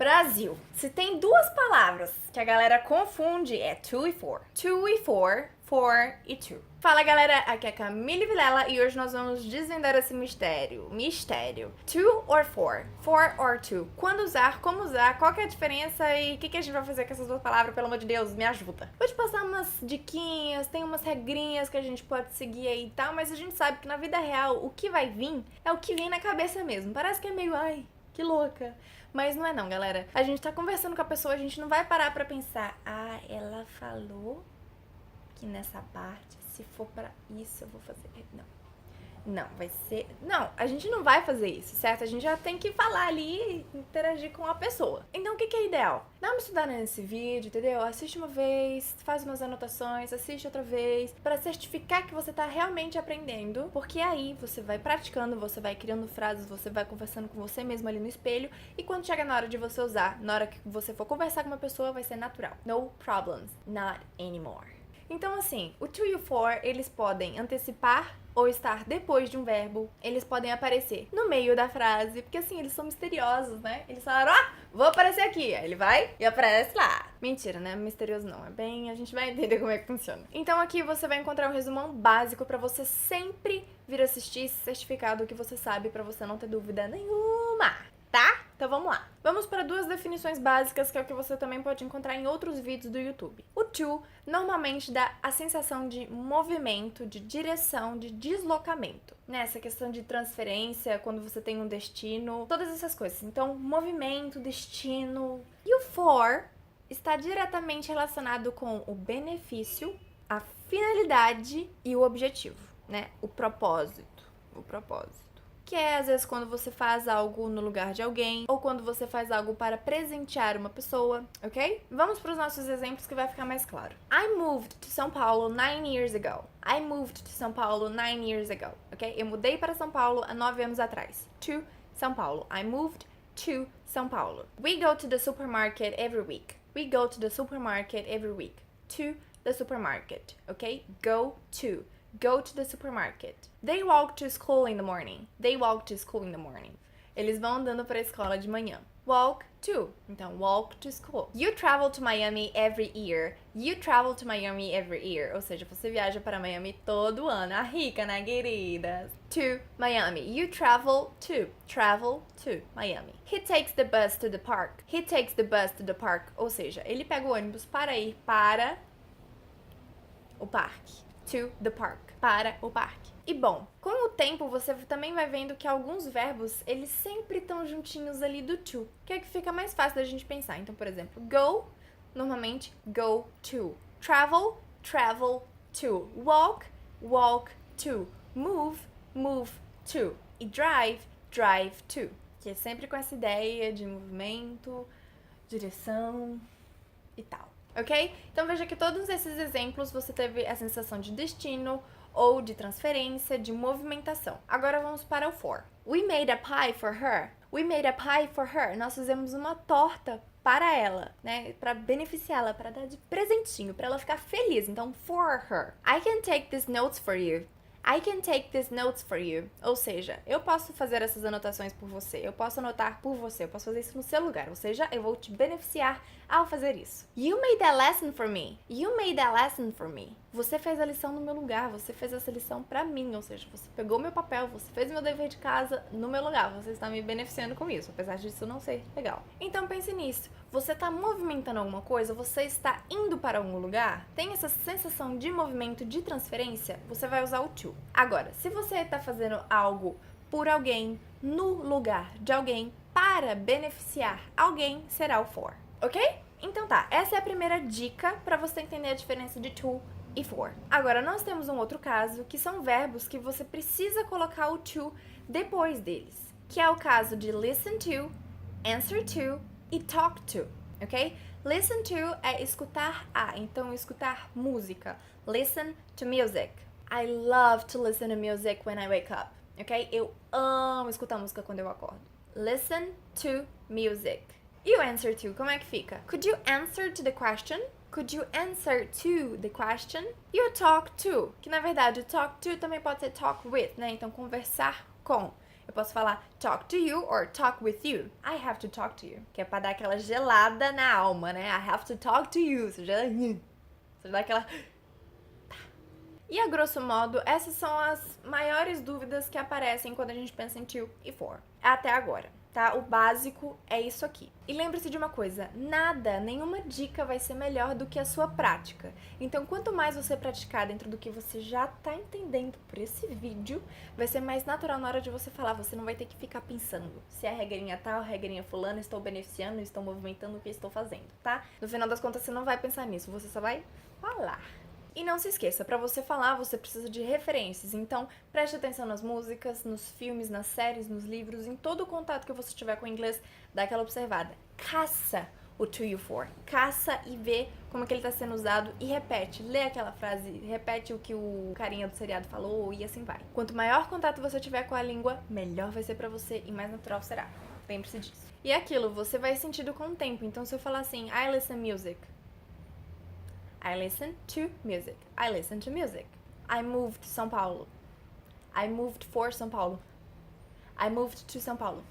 Brasil. Se tem duas palavras que a galera confunde, é to e for. To e for e to. Fala galera, aqui é a Camille Vilela e hoje nós vamos desvendar esse mistério. To or for? For or to? Quando usar, como usar, qual que é a diferença e o que a gente vai fazer com essas duas palavras, pelo amor de Deus, me ajuda. Vou te passar umas diquinhas, tem umas regrinhas que a gente pode seguir aí e tal, mas a gente sabe que na vida real o que vai vir é o que vem na cabeça mesmo. Parece que é meio, ai, que louca. Mas não é não, galera. A gente tá conversando com a pessoa, a gente não vai parar pra pensar, ah, ela falou que nessa parte, se for pra isso, eu vou fazer. Não, vai ser... Não, a gente não vai fazer isso, certo? A gente já tem que falar ali e interagir com a pessoa. Então, o que é ideal? Dá uma estudada nesse vídeo, entendeu? Assiste uma vez, faz umas anotações, assiste outra vez, pra certificar que você tá realmente aprendendo, porque aí você vai praticando, você vai criando frases, você vai conversando com você mesmo ali no espelho, e quando chega na hora de você usar, na hora que você for conversar com uma pessoa, vai ser natural. No problems, not anymore. Então, assim, o to e o for, eles podem antecipar ou estar depois de um verbo, eles podem aparecer no meio da frase, porque assim, eles são misteriosos, né? Eles falaram, vou aparecer aqui, aí ele vai e aparece lá. Mentira, né? Misterioso não, é bem, a gente vai entender como é que funciona. Então aqui você vai encontrar um resumão básico pra você sempre vir assistir e se certificar do que você sabe, pra você não ter dúvida nenhuma, tá? Então vamos lá. Vamos para duas definições básicas, que é o que você também pode encontrar em outros vídeos do YouTube. O to normalmente dá a sensação de movimento, de direção, de deslocamento, né? Essa questão de transferência, quando você tem um destino, todas essas coisas. Então, movimento, destino. E o for está diretamente relacionado com o benefício, a finalidade e o objetivo, né? O propósito. Que é, às vezes, quando você faz algo no lugar de alguém, ou quando você faz algo para presentear uma pessoa, ok? Vamos para os nossos exemplos que vai ficar mais claro. I moved to São Paulo 9 years ago. I moved to São Paulo 9 years ago, ok? Eu mudei para São Paulo há 9 anos atrás. To São Paulo. I moved to São Paulo. We go to the supermarket every week. We go to the supermarket every week. To the supermarket, ok? Go to. Go to the supermarket. They walk to school in the morning. They walk to school in the morning. Eles vão andando para a escola de manhã. Walk to. Então, walk to school. You travel to Miami every year. You travel to Miami every year. Ou seja, você viaja para Miami todo ano. A rica, né, querida? To Miami. You travel to. Travel to Miami. He takes the bus to the park. He takes the bus to the park. Ou seja, ele pega o ônibus para ir para o parque. To the park. Para o parque. E bom, com o tempo você também vai vendo que alguns verbos, eles sempre estão juntinhos ali do to, que é que fica mais fácil da gente pensar. Então, por exemplo, go, normalmente go to. Travel, travel to. Walk, walk to. Move, move to. E drive, drive to. Que é sempre com essa ideia de movimento, direção e tal. Ok? Então veja que todos esses exemplos você teve a sensação de destino ou de transferência, de movimentação. Agora vamos para o for. We made a pie for her. We made a pie for her. Nós fizemos uma torta para ela, né? Para beneficiá-la, para dar de presentinho, para ela ficar feliz. Então, for her. I can take these notes for you. I can take these notes for you. Ou seja, eu posso fazer essas anotações por você, eu posso anotar por você, eu posso fazer isso no seu lugar. Ou seja, eu vou te beneficiar ao fazer isso. You made that lesson for me. You made that lesson for me. Você fez a lição no meu lugar, você fez essa lição pra mim. Ou seja, você pegou meu papel, você fez meu dever de casa no meu lugar. Você está me beneficiando com isso, apesar disso não ser legal. Então pense nisso. Você está movimentando alguma coisa? Você está indo para algum lugar? Tem essa sensação de movimento, de transferência? Você vai usar o to. Agora, se você está fazendo algo por alguém, no lugar de alguém, para beneficiar alguém, será o for. Ok? Então tá, essa é a primeira dica para você entender a diferença de to e for. Agora, nós temos um outro caso, que são verbos que você precisa colocar o to depois deles, que é o caso de listen to, answer to e talk to, ok? Listen to é escutar a, então escutar música. Listen to music. I love to listen to music when I wake up, ok? Eu amo escutar música quando eu acordo. Listen to music. E o answer to, como é que fica? Could you answer to the question? Could you answer to the question? E o talk to, que na verdade o talk to também pode ser talk with, né? Então conversar com. Eu posso falar talk to you or talk with you. I have to talk to you. Que é pra dar aquela gelada na alma, né? I have to talk to you. Você já dá aquela... E a grosso modo, essas são as maiores dúvidas que aparecem quando a gente pensa em to e for. Até agora, tá? O básico é isso aqui. E lembre-se de uma coisa, nada, nenhuma dica vai ser melhor do que a sua prática. Então, quanto mais você praticar dentro do que você já tá entendendo por esse vídeo, vai ser mais natural na hora de você falar. Você não vai ter que ficar pensando se é a regrinha tal, a regrinha fulana, estou beneficiando, estou movimentando o que estou fazendo, tá? No final das contas, você não vai pensar nisso, você só vai falar. E não se esqueça, para você falar, você precisa de referências. Então, preste atenção nas músicas, nos filmes, nas séries, nos livros, em todo o contato que você tiver com o inglês, dá aquela observada. Caça o to e o for. Caça e vê como é que ele está sendo usado e repete. Lê aquela frase, repete o que o carinha do seriado falou e assim vai. Quanto maior contato você tiver com a língua, melhor vai ser para você e mais natural será. Lembre-se disso. E é aquilo, você vai sentindo com o tempo. Então, se eu falar assim, I listen music. I listen to music. I listen to music. I moved to São Paulo. I moved for São Paulo. I moved to São Paulo.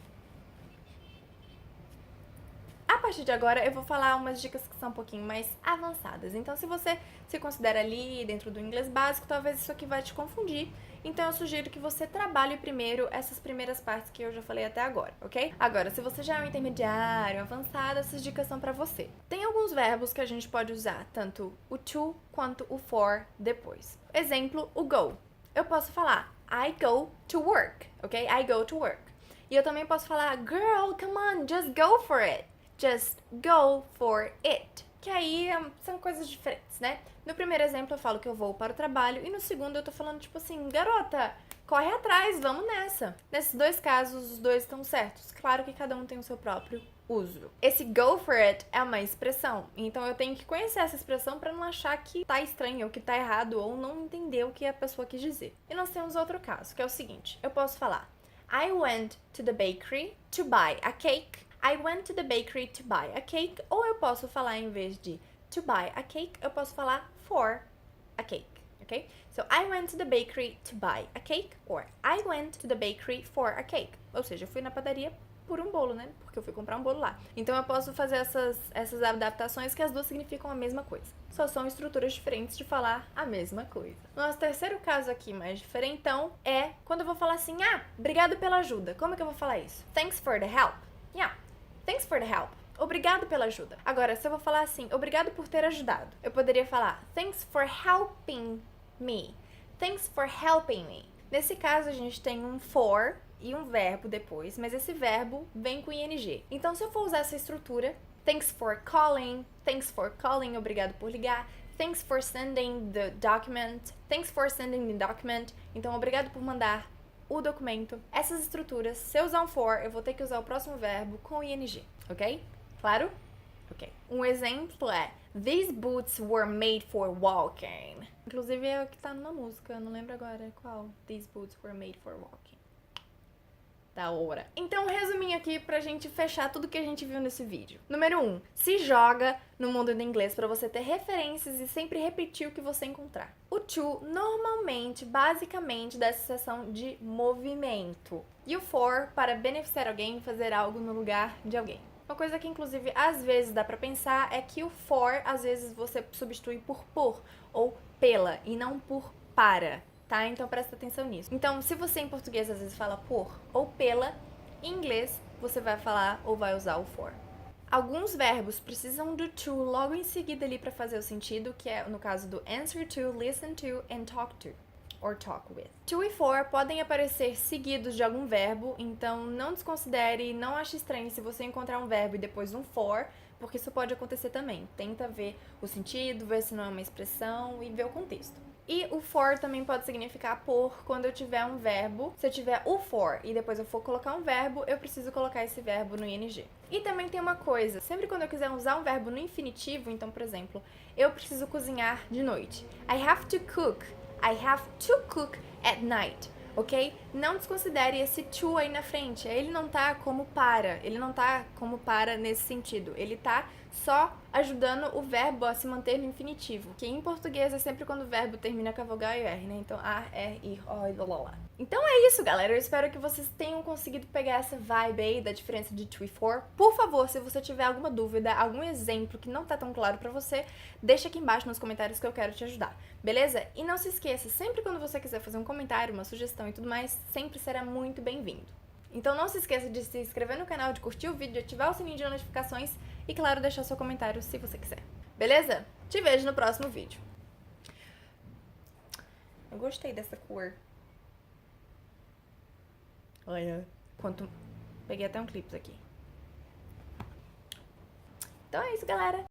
A partir de agora eu vou falar umas dicas que são um pouquinho mais avançadas. Então, se você se considera ali dentro do inglês básico, talvez isso aqui vai te confundir. Então, eu sugiro que você trabalhe primeiro essas primeiras partes que eu já falei até agora, ok? Agora, se você já é um intermediário, avançado, essas dicas são pra você. Tem alguns verbos que a gente pode usar, tanto o to quanto o for depois. Exemplo, o go. Eu posso falar I go to work, ok? I go to work. E eu também posso falar girl, come on, just go for it. Just go for it. Que aí são coisas diferentes, né? No primeiro exemplo eu falo que eu vou para o trabalho e no segundo eu tô falando tipo assim, garota, corre atrás, vamos nessa. Nesses dois casos, os dois estão certos. Claro que cada um tem o seu próprio uso. Esse go for it é uma expressão, então eu tenho que conhecer essa expressão para não achar que tá estranho ou que tá errado ou não entender o que a pessoa quis dizer. E nós temos outro caso, que é o seguinte, eu posso falar I went to the bakery to buy a cake. I went to the bakery to buy a cake. Ou eu posso falar, em vez de to buy a cake, eu posso falar for a cake, ok? So, I went to the bakery to buy a cake, or I went to the bakery for a cake. Ou seja, eu fui na padaria por um bolo, né? Porque eu fui comprar um bolo lá. Então, eu posso fazer essas adaptações que as duas significam a mesma coisa. Só são estruturas diferentes de falar a mesma coisa. Nosso terceiro caso aqui, mais diferentão, é quando eu vou falar assim, obrigado pela ajuda. Como é que eu vou falar isso? Thanks for the help. Yeah. Thanks for the help. Obrigado pela ajuda. Agora, se eu vou falar assim, obrigado por ter ajudado, eu poderia falar thanks for helping me. Thanks for helping me. Nesse caso, a gente tem um for e um verbo depois, mas esse verbo vem com ing. Então, se eu for usar essa estrutura, thanks for calling, obrigado por ligar, thanks for sending the document, então, obrigado por mandar o documento. Essas estruturas, se eu usar um for, eu vou ter que usar o próximo verbo com ing, ok? Claro? Ok. Um exemplo é These boots were made for walking. Inclusive é o que tá numa música, eu não lembro agora qual. These boots were made for walking. Da hora. Então, resuminho aqui pra gente fechar tudo que a gente viu nesse vídeo. Número 1. Se joga no mundo do inglês pra você ter referências e sempre repetir o que você encontrar. O to, normalmente, basicamente, dá essa sensação de movimento. E o for, para beneficiar alguém, fazer algo no lugar de alguém. Uma coisa que, inclusive, às vezes dá pra pensar é que o for, às vezes, você substitui por ou pela, e não por para. Tá? Então presta atenção nisso. Então, se você em português às vezes fala por ou pela, em inglês você vai falar ou vai usar o for. Alguns verbos precisam do to logo em seguida ali para fazer o sentido, que é no caso do answer to, listen to and talk to, or talk with. To e for podem aparecer seguidos de algum verbo, então não desconsidere, não ache estranho se você encontrar um verbo e depois um for, porque isso pode acontecer também. Tenta ver o sentido, ver se não é uma expressão e ver o contexto. E o for também pode significar por quando eu tiver um verbo. Se eu tiver o for e depois eu for colocar um verbo, eu preciso colocar esse verbo no ing. E também tem uma coisa, sempre quando eu quiser usar um verbo no infinitivo, então, por exemplo, eu preciso cozinhar de noite. I have to cook. I have to cook at night. Ok? Não desconsidere esse to aí na frente. Ele não tá como para. Ele não tá como para nesse sentido. Ele tá só ajudando o verbo a se manter no infinitivo. Que em português é sempre quando o verbo termina com a vogal e R, né? Então, A, R, I, O, I, L, L. Então é isso, galera. Eu espero que vocês tenham conseguido pegar essa vibe aí da diferença de 2 e 4. Por favor, se você tiver alguma dúvida, algum exemplo que não tá tão claro pra você, deixa aqui embaixo nos comentários que eu quero te ajudar, beleza? E não se esqueça, sempre quando você quiser fazer um comentário, uma sugestão e tudo mais, sempre será muito bem-vindo. Então não se esqueça de se inscrever no canal, de curtir o vídeo, de ativar o sininho de notificações e, claro, deixar seu comentário se você quiser. Beleza? Te vejo no próximo vídeo. Eu gostei dessa cor. Olha. Peguei até um clipe aqui. Então é isso, galera.